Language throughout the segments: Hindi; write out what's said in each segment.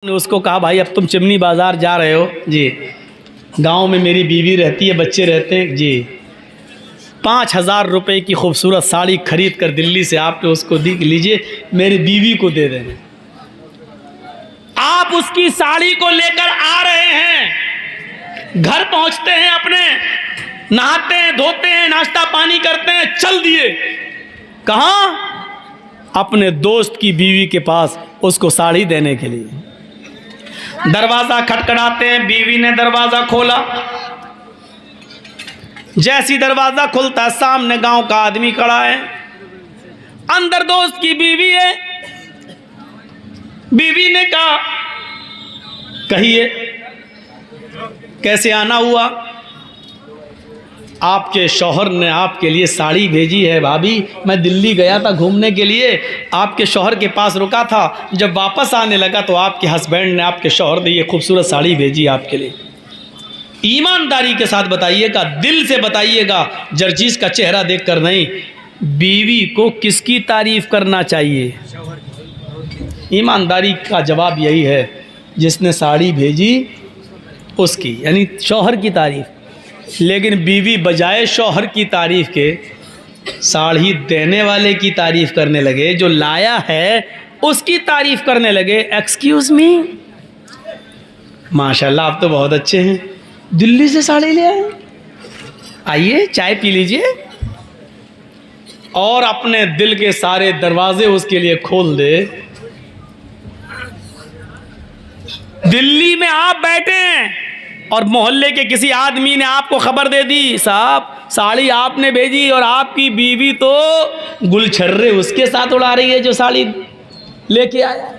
ने उसको कहा भाई अब तुम चिमनी बाज़ार जा रहे हो जी, गांव में मेरी बीवी रहती है, बच्चे रहते हैं जी, 5,000 रुपये की खूबसूरत साड़ी खरीद कर दिल्ली से आपने उसको दी, लीजिए मेरी बीवी को दे देना। आप उसकी साड़ी को लेकर आ रहे हैं, घर पहुंचते हैं, अपने नहाते हैं, धोते हैं, नाश्ता पानी करते हैं, चल दिए कहां? अपने दोस्त की बीवी के पास उसको साड़ी देने के लिए। दरवाजा खटखटाते हैं, बीवी ने दरवाजा खोला। जैसी दरवाजा खुलता है सामने गांव का आदमी खड़ा है, अंदर दोस्त की बीवी है। बीवी ने कहा कहिए कैसे आना हुआ? आपके शौहर ने आपके लिए साड़ी भेजी है भाभी, मैं दिल्ली गया था घूमने के लिए, आपके शौहर के पास रुका था, जब वापस आने लगा तो आपके हस्बैंड ने, आपके शौहर ने ये खूबसूरत साड़ी भेजी आपके लिए। ईमानदारी के साथ बताइएगा, दिल से बताइएगा, जर्जीस का चेहरा देखकर नहीं। बीवी को किसकी तारीफ करना चाहिए? ईमानदारी का जवाब यही है, जिसने साड़ी भेजी उसकी, यानी शौहर की तारीफ। लेकिन बीवी बजाय शौहर की तारीफ के साड़ी देने वाले की तारीफ करने लगे, जो लाया है उसकी तारीफ करने लगे। एक्सक्यूज मी, माशाल्लाह आप तो बहुत अच्छे हैं, दिल्ली से साड़ी ले आए, आइए चाय पी लीजिए, और अपने दिल के सारे दरवाजे उसके लिए खोल दे। दिल्ली में आप बैठे हैं और मोहल्ले के किसी आदमी ने आपको खबर दे दी, साहब साड़ी आपने भेजी, और आपकी बीवी तो गुलछर्रे उसके साथ उड़ा रही है जो साड़ी लेके आया।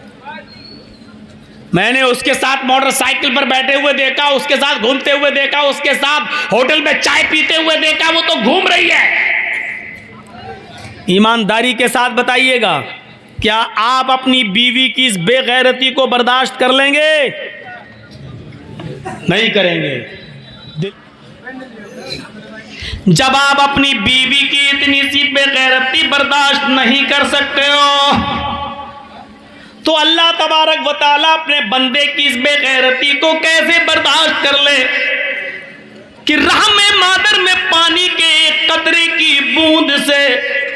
मैंने उसके साथ मोटरसाइकिल पर बैठे हुए देखा, उसके साथ घूमते हुए देखा, उसके साथ होटल में चाय पीते हुए देखा, वो तो घूम रही है। ईमानदारी के साथ बताइएगा, क्या आप अपनी बीवी की इस बेगैरती को बर्दाश्त कर लेंगे? नहीं करेंगे। जब आप अपनी बीवी की इतनी सी बेगैरती बर्दाश्त नहीं कर सकते हो, तो अल्लाह तबारक व तआला अपने बंदे की इस बेगैरती को कैसे बर्दाश्त कर ले कि रहमे मादर में पानी के एक कतरे की बूंद से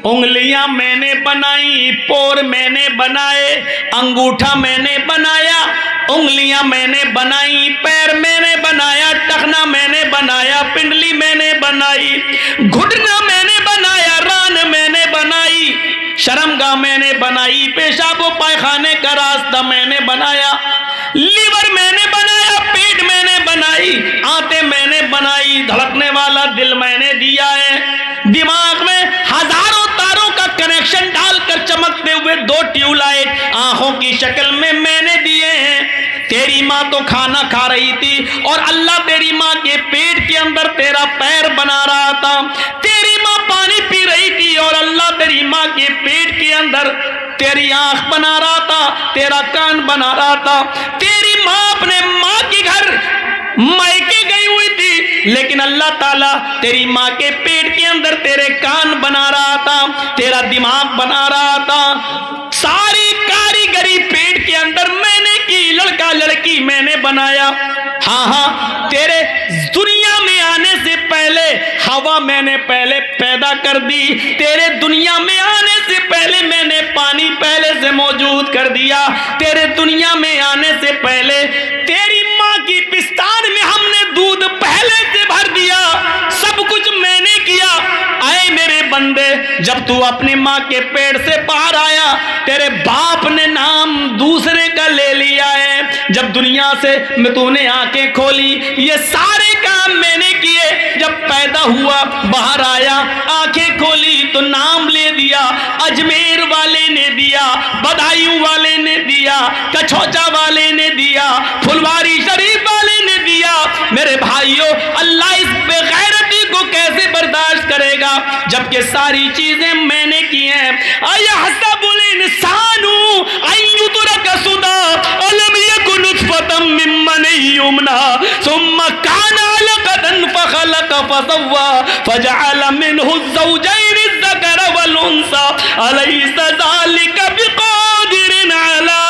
उंगलियां मैंने बनाई, पोर मैंने बनाए, अंगूठा मैंने बनाया, उंगलियां मैंने बनाई, पैर मैंने बनाया, टखना मैंने बनाया, पिंडली मैंने बनाई, घुटना मैंने बनाया, रान मैंने बनाई, शर्मगाह मैंने बनाई, पेशाब पायखाने का रास्ता मैंने बनाया, लीवर मैंने बनाया, पेट मैंने बनाई, आंतें मैंने बनाई, धड़कने वाला दिल मैंने दिया है, दिमाग में हजारों तारों का कनेक्शन डालकर चमकते हुए 2 ट्यूबलाइट आंखों की शक्ल में मैंने दिए हैं। तेरी माँ तो खाना खा रही थी और अल्लाह तेरी माँ के पेट के अंदर तेरा पैर बना रहा था। तेरी माँ पानी पी रही थी और अल्लाह तेरी माँ के पेट के अंदर तेरी आंख बना रहा था, तेरा कान बना रहा था। तेरी माँ अपने माँ के घर मायके गई हुई थी, लेकिन अल्लाह ताला तेरी माँ के पेट के अंदर तेरे कान बना रहा था, तेरा दिमाग बना रहा था। सारी कारीगरी पेट के अंदर मैंने की, लड़का लड़की मैंने बनाया। हाँ हाँ, तेरे दुनिया में आने से पहले हवा मैंने पहले पैदा कर दी, तेरे दुनिया में आने से पहले मैंने पानी पहले से मौजूद कर दिया, तेरे दुनिया में आने से पहले तेरी माँ की पिस्तान में हमने दूध पहले से भर दिया, सब कुछ मैंने किया। आए मेरे बंदे, जब तू अपनी माँ के पेट से बाहर आया, तेरे बाप ने नाम दूसरे का ले लिया है। जब दुनिया से तूने आंखें खोली, ये सारे काम मैंने किए। जब पैदा हुआ, बाहर आया, आंखें खोली तो नाम ले दिया, अजमेर वाले ने दिया, बदायूं वाले ने दिया, कछौचा वाले ने दिया, फुलवारी शरीफ वाले ने दिया। मेरे भाइयों, अल्लाह इस बेगैरती को कैसे बर्दाश्त करेगा, जबकि सारी चीजें मैंने की हैं। अयहसबुल इंसानु अय्युतरक सुदा अलम यकुन नुतफतम मिन मनी युमना सुम्मा काना अलकतन फखलक फसव्वा फजअल मिनहु ज़ौजैन अज़्ज़करा वल उन्सा अलैसा ज़ालिका बिक़ादिरिन अला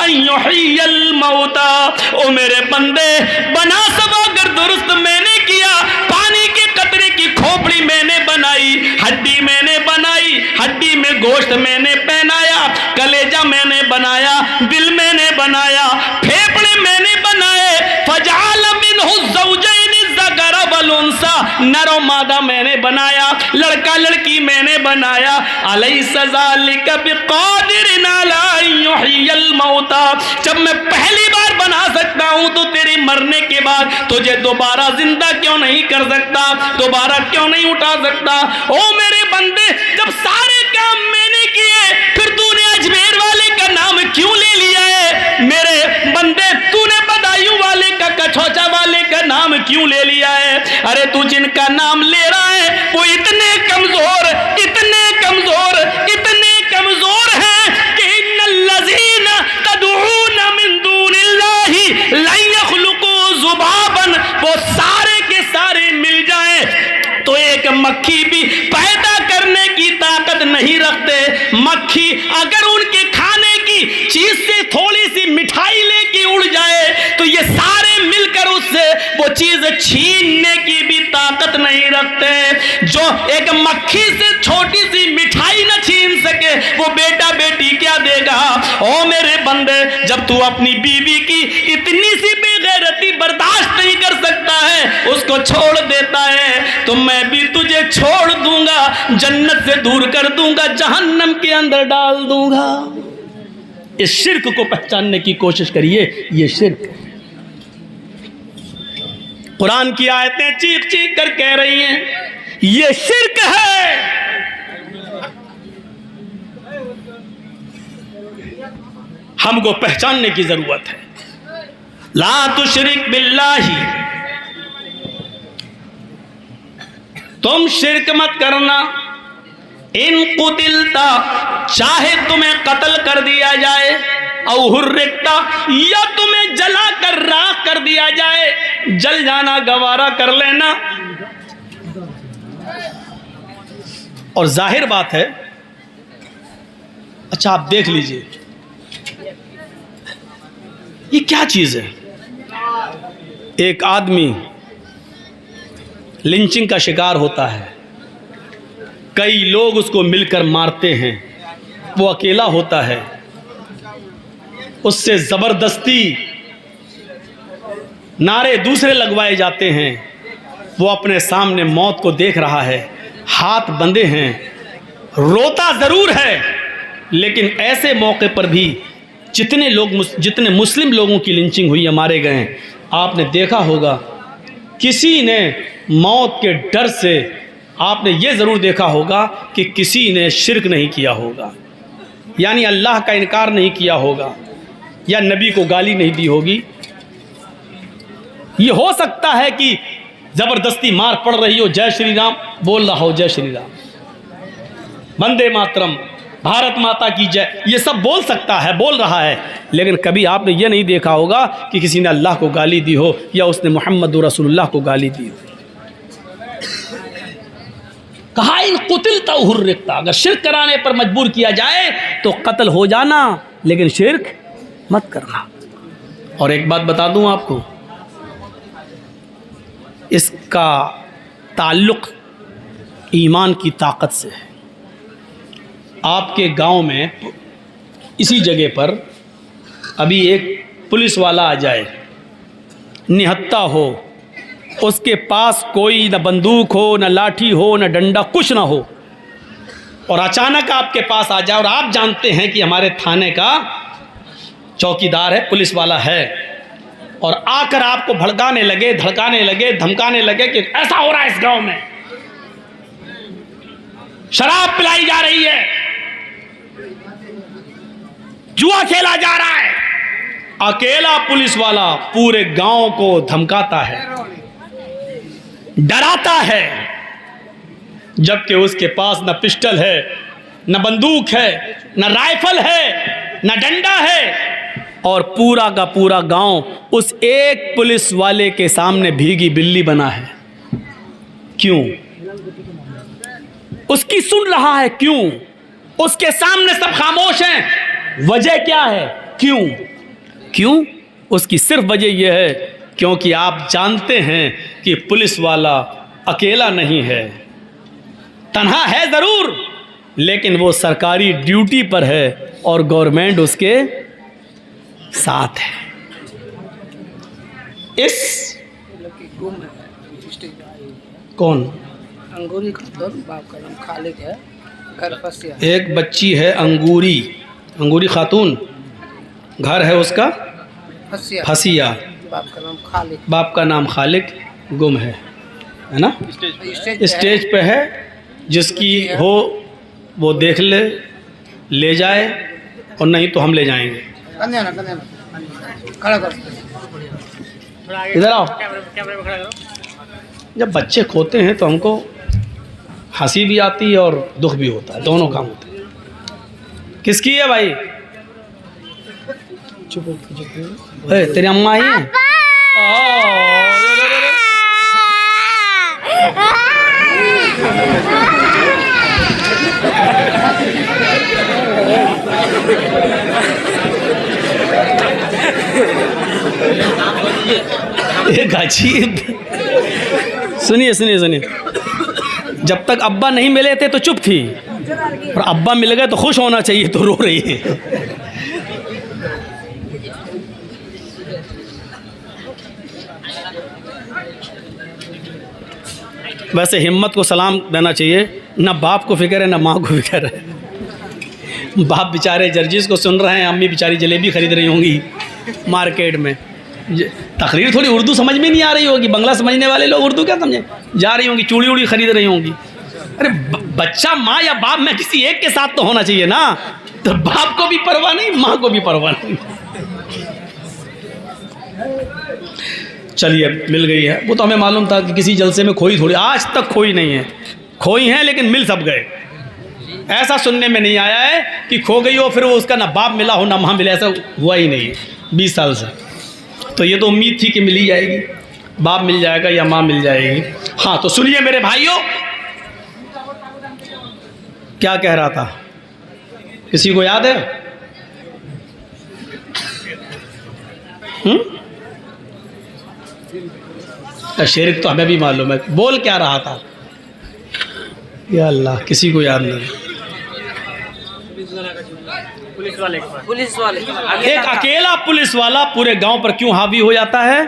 अन युहयी युहियल मौता। ओ मेरे बंदे, बना सब अगर दुरुस्त मैंने किया, पानी के कतरे की खोपड़ी मैंने बनाई, हड्डी मैंने बनाई, हड्डी में गोश्त मैंने पहनाया, कलेजा मैंने बनाया, दिल मैंने बनाया, फेफड़े मैंने बनाए, फजाल मिनहु ज़ौजैन ज़कर वल उन्सा, नर और मादा मैंने बनाया, लड़का लड़की मैंने बनाया। अलैसा ज़ालिका बिक़ादिरिन अला युहियल मौता। जब मैं पहली बार बना सकता हूं तो तेरे मरने के बाद तुझे दोबारा जिंदा क्यों नहीं कर सकता, दोबारा क्यों नहीं उठा सकता? ओ मेरे बंदे, जब सारे काम मैंने किए फिर तूने अजमेर वाले का नाम क्यों ले लिया है? मेरे बंदे, तूने बदायूं वाले का, कछौचा वाले का नाम क्यों ले लिया है? अरे तू जिनका नाम ले रहा है वो इतने कमजोर, इतने कमजोर, इतने कमजोर हैं कि इन्नल्लज़ीना तदऊना मिन दूनिल्लाहि लन यख़्लुक़ू ज़ुबाबन, वो सारे के सारे मिल जाएं तो एक मक्खी भी पैदा करने की ताकत नहीं रखते। मक्खी अगर उनके खाने की चीज से थोड़ी सी मिठाई लेके उड़ जाए तो ये सारे मिलकर उससे वो चीज छीनने की भी ताकत नहीं रखते। जो एक मक्खी से छोटी सी मिठाई न छीन सके वो बेटा बेटी क्या देगा? ओ मेरे बंदे, जब तू अपनी बीवी की इतनी सी बेगैरती बर्दाश्त नहीं कर सकता है, उसको छोड़ देता है, तो मैं भी तुझे छोड़ दूंगा, जन्नत से दूर कर दूंगा, जहन्नम के अंदर डाल दूंगा। इस शिर्क को पहचानने की कोशिश करिए। ये शिर्क, कुरान की आयतें चीख चीख कर कह रही हैं ये शिर्क है। हमको पहचानने की जरूरत है। ला तुशरिक बिल्लाही, तुम शिर्क मत करना। इन कुतिलता, चाहे तुम्हें कत्ल कर दिया जाए, औ हुर्रिकता, या तुम्हें जला कर राख कर दिया जाए, जल जाना गवारा कर लेना। और जाहिर बात है, अच्छा आप देख लीजिए ये क्या चीज है। एक आदमी लिंचिंग का शिकार होता है, कई लोग उसको मिलकर मारते हैं, वो अकेला होता है, उससे ज़बरदस्ती नारे दूसरे लगवाए जाते हैं, वो अपने सामने मौत को देख रहा है, हाथ बंधे हैं, रोता ज़रूर है, लेकिन ऐसे मौके पर भी जितने मुस्लिम लोगों की लिंचिंग हुई है, मारे गए, आपने देखा होगा किसी ने मौत के डर से, आपने ये ज़रूर देखा होगा कि किसी ने शिर्क नहीं किया होगा, यानी अल्लाह का इनकार नहीं किया होगा, या नबी को गाली नहीं दी होगी। ये हो सकता है कि ज़बरदस्ती मार पड़ रही हो, जय श्री राम बोल रहा हो, जय श्री राम, वंदे मातरम, भारत माता की जय, ये सब बोल सकता है, बोल रहा है, लेकिन कभी आपने ये नहीं देखा होगा कि किसी ने अल्लाह को गाली दी हो या उसने मोहम्मद रसूलुल्लाह को गाली दी हो। कहा इन कुतिलता हुर्रिकता, अगर शिर्क कराने पर मजबूर किया जाए तो कत्ल हो जाना, लेकिन शिर्क मत करना। और एक बात बता दूं आपको, इसका ताल्लुक़ ईमान की ताकत से है। आपके गांव में इसी जगह पर अभी एक पुलिस वाला आ जाए, निहत्था हो, उसके पास कोई न बंदूक हो, न लाठी हो, न डंडा, कुछ ना हो, और अचानक आपके पास आ जाए, और आप जानते हैं कि हमारे थाने का चौकीदार है, पुलिस वाला है, और आकर आपको भड़काने लगे, धड़काने लगे, धमकाने लगे कि ऐसा हो रहा है इस गांव में, शराब पिलाई जा रही है, जुआ खेला जा रहा है। अकेला पुलिस वाला पूरे गांव को धमकाता है, डराता है, जबकि उसके पास न पिस्टल है, न बंदूक है, न राइफल है, न डंडा है, और पूरा का पूरा गांव उस एक पुलिस वाले के सामने भीगी बिल्ली बना है। क्यों? उसकी सुन रहा है, क्यों? उसके सामने सब खामोश हैं, वजह क्या है? क्यों? क्यों? उसकी सिर्फ वजह यह है क्योंकि आप जानते हैं कि पुलिस वाला अकेला नहीं है, तन्हा है ज़रूर, लेकिन वो सरकारी ड्यूटी पर है और गवर्नमेंट उसके साथ है। इस कौन अंगूरी खातून, बाप का नाम खालिद है, घर फसिया। एक बच्ची है अंगूरी खातून, घर है उसका फसिया, बाप का नाम खालिद, गुम है ना? स्टेज पे है, जिसकी हो वो देख ले जाए और नहीं तो हम ले जाएंगे। इधर आओ। जब बच्चे खोते हैं तो हमको हंसी भी आती है और दुख भी होता है, दोनों काम होते हैं। किसकी है भाई? चुप तेरी अम्मा आई है? एक अजीब, सुनिए, जब तक अब्बा नहीं मिले थे तो चुप थी, और अब्बा मिल गए तो खुश होना चाहिए, तो रो रही है। वैसे हिम्मत को सलाम देना चाहिए, ना बाप को फिक्र है ना माँ को फिक्र है। बाप बेचारे जर्जिस को सुन रहे हैं, अम्मी बेचारी जलेबी खरीद रही होंगी मार्केट में। तकरीर थोड़ी उर्दू समझ में नहीं आ रही होगी, बंगला समझने वाले लोग उर्दू क्या समझे, जा रही होंगी चूड़ी उड़ी खरीद रही होंगी। अरे बच्चा माँ या बाप में किसी एक के साथ तो होना चाहिए ना, तो बाप को भी परवाह नहीं, माँ को भी परवाह नहीं। चलिए मिल गई है, वो तो हमें मालूम था कि किसी जलसे में खोई थोड़ी, आज तक खोई नहीं है, खोई हैं लेकिन मिल सब गए। ऐसा सुनने में नहीं आया है कि खो गई हो फिर वो उसका ना बाप मिला हो ना माँ मिला, ऐसा हुआ ही नहीं है 20 साल से। तो ये तो उम्मीद थी कि मिल ही जाएगी, बाप मिल जाएगा या माँ मिल जाएगी। हाँ तो सुनिए मेरे भाइयों, क्या कह रहा था, किसी को याद है? शेर तो हमें भी मालूम है, बोल क्या रहा था? या अल्लाह, किसी को याद नहीं। पुलिस वाले एक अकेला पुलिस वाला पूरे गांव पर क्यों हावी हो जाता है?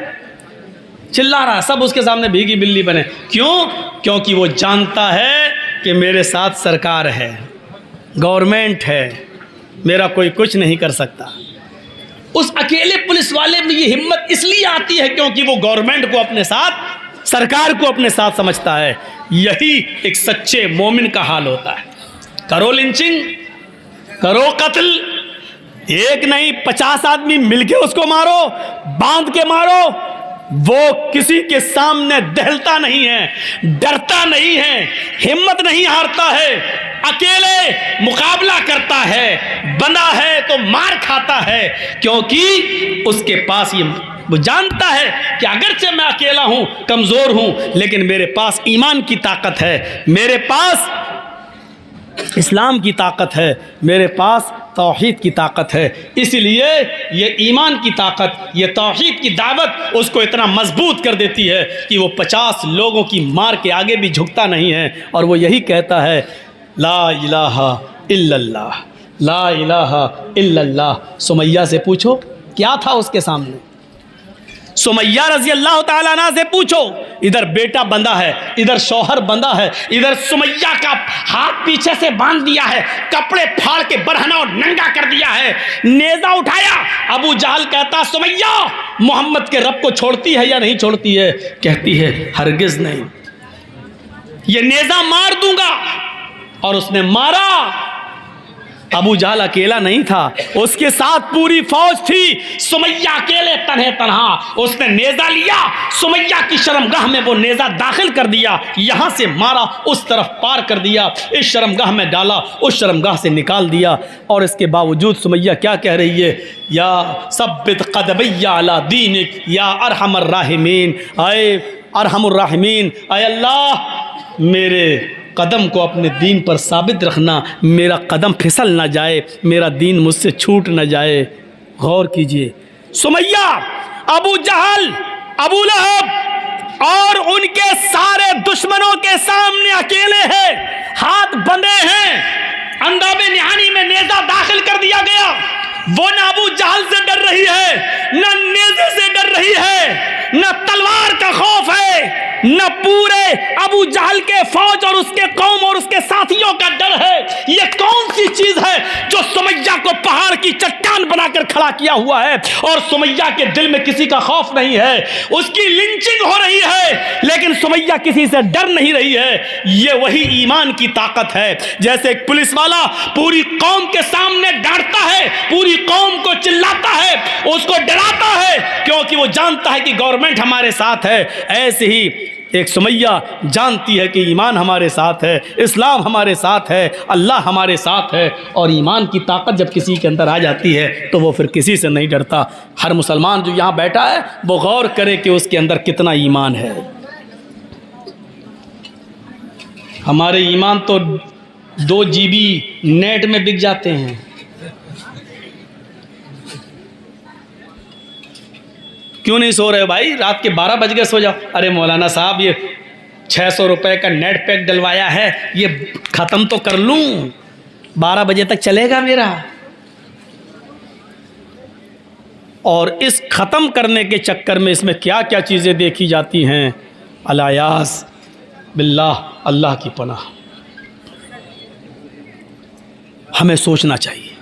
चिल्ला रहा है, सब उसके सामने भीगी बिल्ली बने। क्यों? क्योंकि वो जानता है कि मेरे साथ सरकार है, गवर्नमेंट है, मेरा कोई कुछ नहीं कर सकता। उस अकेले पुलिस वाले में ये हिम्मत इसलिए आती है क्योंकि वो गवर्नमेंट को अपने साथ, सरकार को अपने साथ समझता है। यही एक सच्चे मोमिन का हाल होता है। करो लिंचिंग, करो कत्ल, एक नहीं 50 आदमी मिलके उसको मारो, बांध के मारो, वो किसी के सामने दहलता नहीं है, डरता नहीं है, हिम्मत नहीं हारता है, अकेले मुकाबला करता है, बंधा है तो मार खाता है, क्योंकि उसके पास ये, वो जानता है कि अगरचे मैं अकेला हूं, कमजोर हूं, लेकिन मेरे पास ईमान की ताकत है, मेरे पास इस्लाम की ताकत है, मेरे पास तौहीद की ताकत है। इसलिए ये ईमान की ताकत, ये तौहीद की दावत उसको इतना मजबूत कर देती है कि वो 50 लोगों की मार के आगे भी झुकता नहीं है, और वो यही कहता है ला इलाहा इल्लल्लाह, ला इलाहा इल्लल्लाह। सुमैया से पूछो क्या था उसके सामने, सुमैया रजी अल्लाह ताला अन्हा से पूछो। इधर बेटा बंधा है, इधर शौहर बंधा है, इधर सुमैया का हाथ पीछे से बांध दिया है, कपड़े फाड़ के बरहना और नंगा कर दिया है, नेजा उठाया। अबू जहल कहता सुमैया मोहम्मद के रब को छोड़ती है या नहीं छोड़ती है? कहती है हरगिज नहीं, ये नेजा मार दूंगा। और उसने मारा। अबू जहल अकेला नहीं था, उसके साथ पूरी फौज थी। सुमैया अकेले तन्हे तन्हा उसने नेजा लिया, सुमैया की शर्मगाह में वो नेजा दाखिल कर दिया, यहाँ से मारा, उस तरफ पार कर दिया, इस शर्मगाह में डाला, उस शर्मगाह से निकाल दिया। और इसके बावजूद सुमैया क्या कह रही है? या सब्बित क़दमैया अला दीनिक या अरहमर राहिमीन, आए अरहमुर राहिमीन, आए अल्लाह मेरे कदम को अपने दीन पर साबित रखना, मेरा कदम फिसल ना जाए, मेरा दीन मुझसे छूट ना जाए। गौर कीजिए, सुमैया, अबू जहल, अबू लहब और उनके सारे दुश्मनों के सामने अकेले हैं, हाथ बंधे हैं, अंदाबे निहानी में नेजा दाखिल कर दिया गया। वो न अबू जहल से डर रही है, न नेजे से डर रही है, न तलवार का खौफ है, न पूरे अबू जहल के फौज और उसके कौम और उसके साथियों का डर है। ये कौन सी चीज है जो सुमैया को पहाड़ की चट्टान बनाकर खड़ा किया हुआ है और सुमैया के दिल में किसी का खौफ नहीं है। उसकी लिंचिंग हो रही है लेकिन सुमैया किसी से डर नहीं रही है। ये वही ईमान की ताकत है। जैसे एक पुलिस वाला पूरी कौम के सामने डांटता है, पूरी कौम को चिल्लाता है, उसको डराता है क्योंकि वो जानता है कि गवर्नमेंट हमारे साथ है, ऐसे ही एक सुमैया जानती है कि ईमान हमारे साथ है, इस्लाम हमारे साथ है, अल्लाह हमारे साथ है। और ईमान की ताकत जब किसी के अंदर आ जाती है तो वो फिर किसी से नहीं डरता। हर मुसलमान जो यहाँ बैठा है वो गौर करे कि उसके अंदर कितना ईमान है। हमारे ईमान तो 2 GB नेट में बिक जाते हैं। क्यों नहीं सो रहे भाई? रात के 12 बज गए, सो जाओ। अरे मौलाना साहब ये 600 रुपए का नेट पैक डलवाया है, ये ख़त्म तो कर लूँ, 12 बजे तक चलेगा मेरा। और इस ख़त्म करने के चक्कर में इसमें क्या क्या चीज़ें देखी जाती हैं, अलायास बिल्लाह, अल्लाह की पनाह। हमें सोचना चाहिए।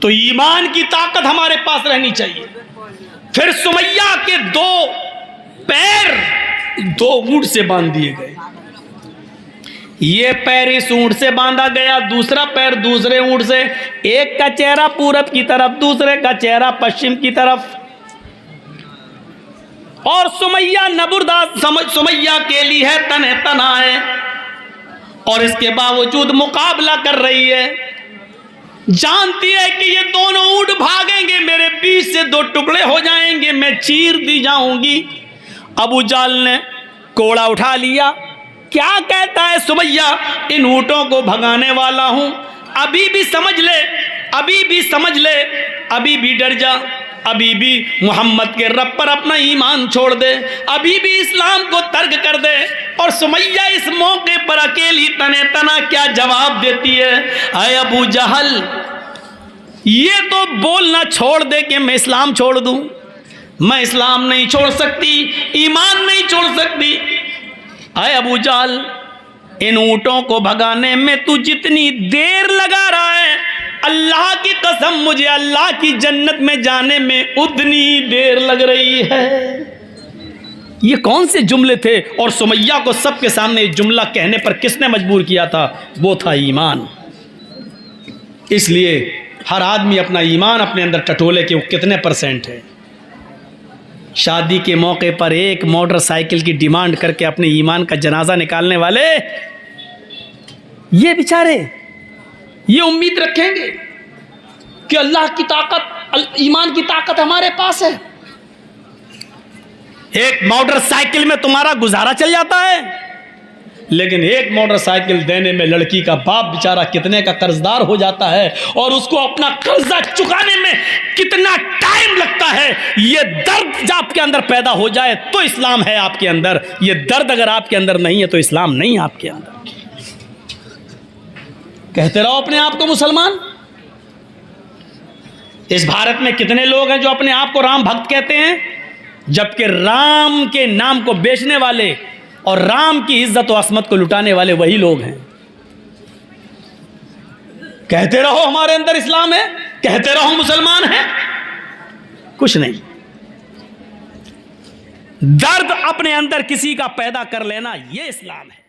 तो ईमान की ताकत हमारे पास रहनी चाहिए। फिर सुमैया के 2 पैर 2 ऊंट से बांध दिए गए। ये पैर इस ऊंट से बांधा गया, दूसरा पैर दूसरे ऊंट से। एक का चेहरा पूरब की तरफ, दूसरे का चेहरा पश्चिम की तरफ। और सुमैया नबुरदास सुमैया के लिए है तने तनाए, और इसके बावजूद मुकाबला कर रही है। जानती है कि ये दोनों ऊंट भागेंगे, मेरे बीच से 2 टुकड़े हो जाएंगे, मैं चीर दी जाऊंगी। अबू जहल ने कोड़ा उठा लिया। क्या कहता है सुमैया? इन ऊंटों को भगाने वाला हूं, अभी भी समझ ले, अभी भी समझ ले, अभी भी डर जा, अभी भी मोहम्मद के रब पर अपना ईमान छोड़ दे, अभी भी इस्लाम को तर्क कर दे। और सुमैया इस मौके पर अकेली तने तना क्या जवाब देती है? आए अबू जहल, ये तो बोलना छोड़ दे कि मैं इस्लाम छोड़ दूं। मैं इस्लाम नहीं छोड़ सकती, ईमान नहीं छोड़ सकती। आए अबू जहल, इन ऊंटों को भगाने में तू जितनी देर लगा रहा है, अल्लाह की कसम मुझे अल्लाह की जन्नत में जाने में उतनी देर लग रही है। ये कौन से जुमले थे? और सुमैया को सबके सामने ये जुमला कहने पर किसने मजबूर किया था? वो था ईमान। इसलिए हर आदमी अपना ईमान अपने अंदर टटोले कि वो कितने % है। शादी के मौके पर एक मोटरसाइकिल की डिमांड करके अपने ईमान का जनाजा निकालने वाले ये बेचारे ये उम्मीद रखेंगे कि अल्लाह की ताकत, ईमान की ताकत हमारे पास है। एक मोटरसाइकिल में तुम्हारा गुजारा चल जाता है, लेकिन एक मोटरसाइकिल देने में लड़की का बाप बेचारा कितने का कर्जदार हो जाता है और उसको अपना कर्जा चुकाने में कितना टाइम लगता है। ये दर्द जब आपके अंदर पैदा हो जाए तो इस्लाम है आपके अंदर। ये दर्द अगर आपके अंदर नहीं है तो इस्लाम नहीं है आपके अंदर। कहते रहो अपने आप को मुसलमान। इस भारत में कितने लोग हैं जो अपने आप को राम भक्त कहते हैं, जबकि राम के नाम को बेचने वाले और राम की इज्जत और असमत को लुटाने वाले वही लोग हैं। कहते रहो हमारे अंदर इस्लाम है, कहते रहो मुसलमान हैं, कुछ नहीं। दर्द अपने अंदर किसी का पैदा कर लेना, यह इस्लाम है।